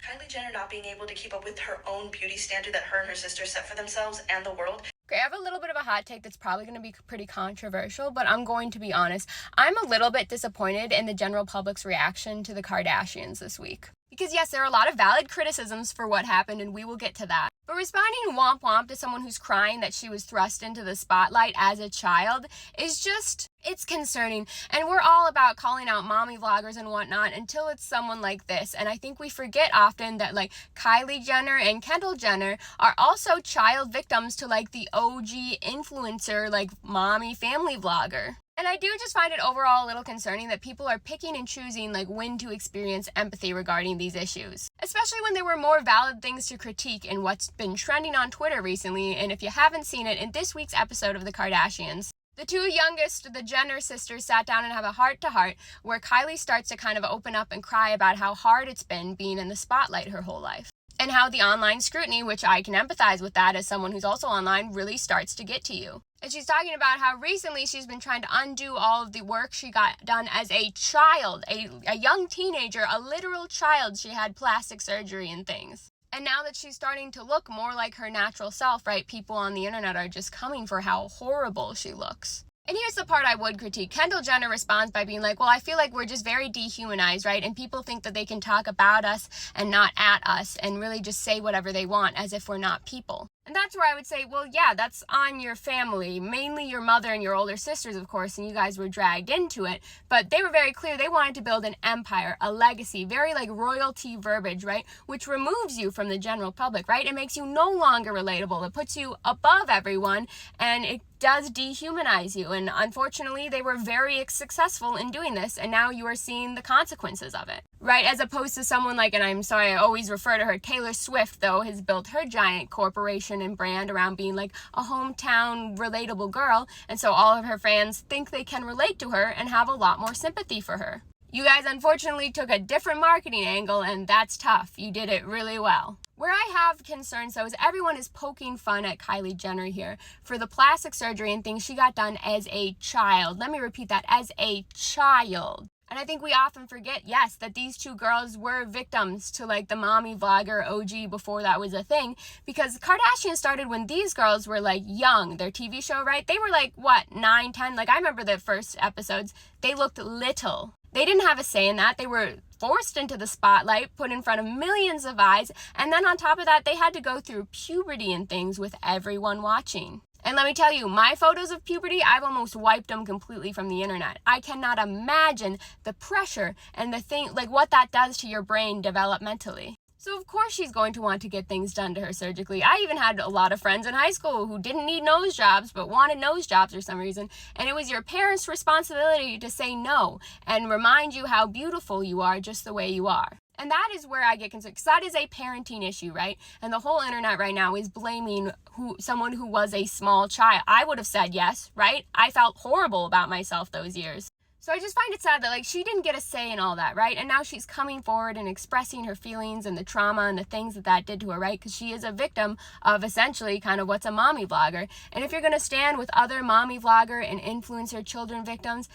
Kylie Jenner not being able to keep up with her own beauty standard that her and her sister set for themselves and the world. Okay, I have a little bit of a hot take that's probably going to be pretty controversial, but I'm going to be honest. I'm a little bit disappointed in the general public's reaction to the Kardashians this week. Because yes, there are a lot of valid criticisms for what happened, and we will get to that. But responding womp womp to someone who's crying that she was thrust into the spotlight as a child is just, it's concerning. And we're all about calling out mommy vloggers and whatnot until it's someone like this. And I think we forget often that like Kylie Jenner and Kendall Jenner are also child victims to like the OG influencer, like mommy family vlogger. And I do just find it overall a little concerning that people are picking and choosing like when to experience empathy regarding these issues. Especially when there were more valid things to critique in what's been trending on Twitter recently. And if you haven't seen it, in this week's episode of the Kardashians, the two youngest, the Jenner sisters, sat down and have a heart-to-heart where Kylie starts to kind of open up and cry about how hard it's been being in the spotlight her whole life. And how the online scrutiny, which I can empathize with that as someone who's also online, really starts to get to you. And she's talking about how recently she's been trying to undo all of the work she got done as a child, a young teenager, a literal child. She had plastic surgery and things. And now that she's starting to look more like her natural self, right, people on the internet are just coming for how horrible she looks. And here's the part I would critique. Kendall Jenner responds by being like, well, I feel like we're just very dehumanized, right? And people think that they can talk about us and not at us and really just say whatever they want as if we're not people. And that's where I would say, well, yeah, that's on your family, mainly your mother and your older sisters, of course, and you guys were dragged into it. But they were very clear. They wanted to build an empire, a legacy, very like royalty verbiage, right? Which removes you from the general public, right? It makes you no longer relatable. It puts you above everyone, and it does dehumanize you. And unfortunately, they were very successful in doing this, and now you are seeing the consequences of it, right? As opposed to someone like, and I'm sorry, I always refer to her, Taylor Swift, though, has built her giant corporation and brand around being like a hometown relatable girl, and so all of her fans think they can relate to her and have a lot more sympathy for her. You guys unfortunately took a different marketing angle, and that's tough. You did it really well. Where I have concerns, though, is everyone is poking fun at Kylie Jenner here for the plastic surgery and things she got done as a child. Let me repeat that, as a child. And I think we often forget, yes, that these two girls were victims to like the mommy vlogger OG before that was a thing, because Kardashian started when these girls were like young. Their TV show, right? They were like, what, 9, 10? Like I remember the first episodes, they looked little. They didn't have a say in that. They were forced into the spotlight, put in front of millions of eyes, and then on top of that, they had to go through puberty and things with everyone watching. And let me tell you, my photos of puberty, I've almost wiped them completely from the internet. I cannot imagine the pressure and the thing, like what that does to your brain developmentally. So of course she's going to want to get things done to her surgically. I even had a lot of friends in high school who didn't need nose jobs but wanted nose jobs for some reason. And it was your parents' responsibility to say no and remind you how beautiful you are just the way you are. And that is where I get concerned, because that is a parenting issue, right? And the whole internet right now is blaming someone who was a small child. I would have said yes, right? I felt horrible about myself those years. So I just find it sad that like she didn't get a say in all that, right? And now she's coming forward and expressing her feelings and the trauma and the things that that did to her, right? Because she is a victim of essentially kind of what's a mommy vlogger. And if you're going to stand with other mommy vlogger and influencer children victims,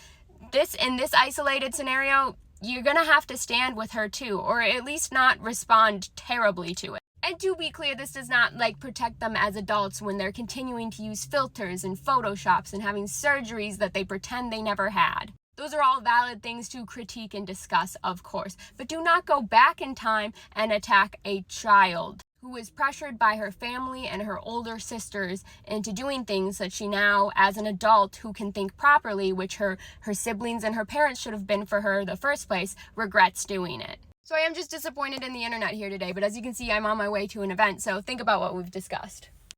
in this isolated scenario, you're going to have to stand with her too, or at least not respond terribly to it. And to be clear, this does not like protect them as adults when they're continuing to use filters and photoshops and having surgeries that they pretend they never had. Those are all valid things to critique and discuss, of course, but do not go back in time and attack a child who is pressured by her family and her older sisters into doing things that she now, as an adult who can think properly, which her siblings and her parents should have been for her in the first place, regrets doing it. So I am just disappointed in the internet here today, but as you can see, I'm on my way to an event, so think about what we've discussed.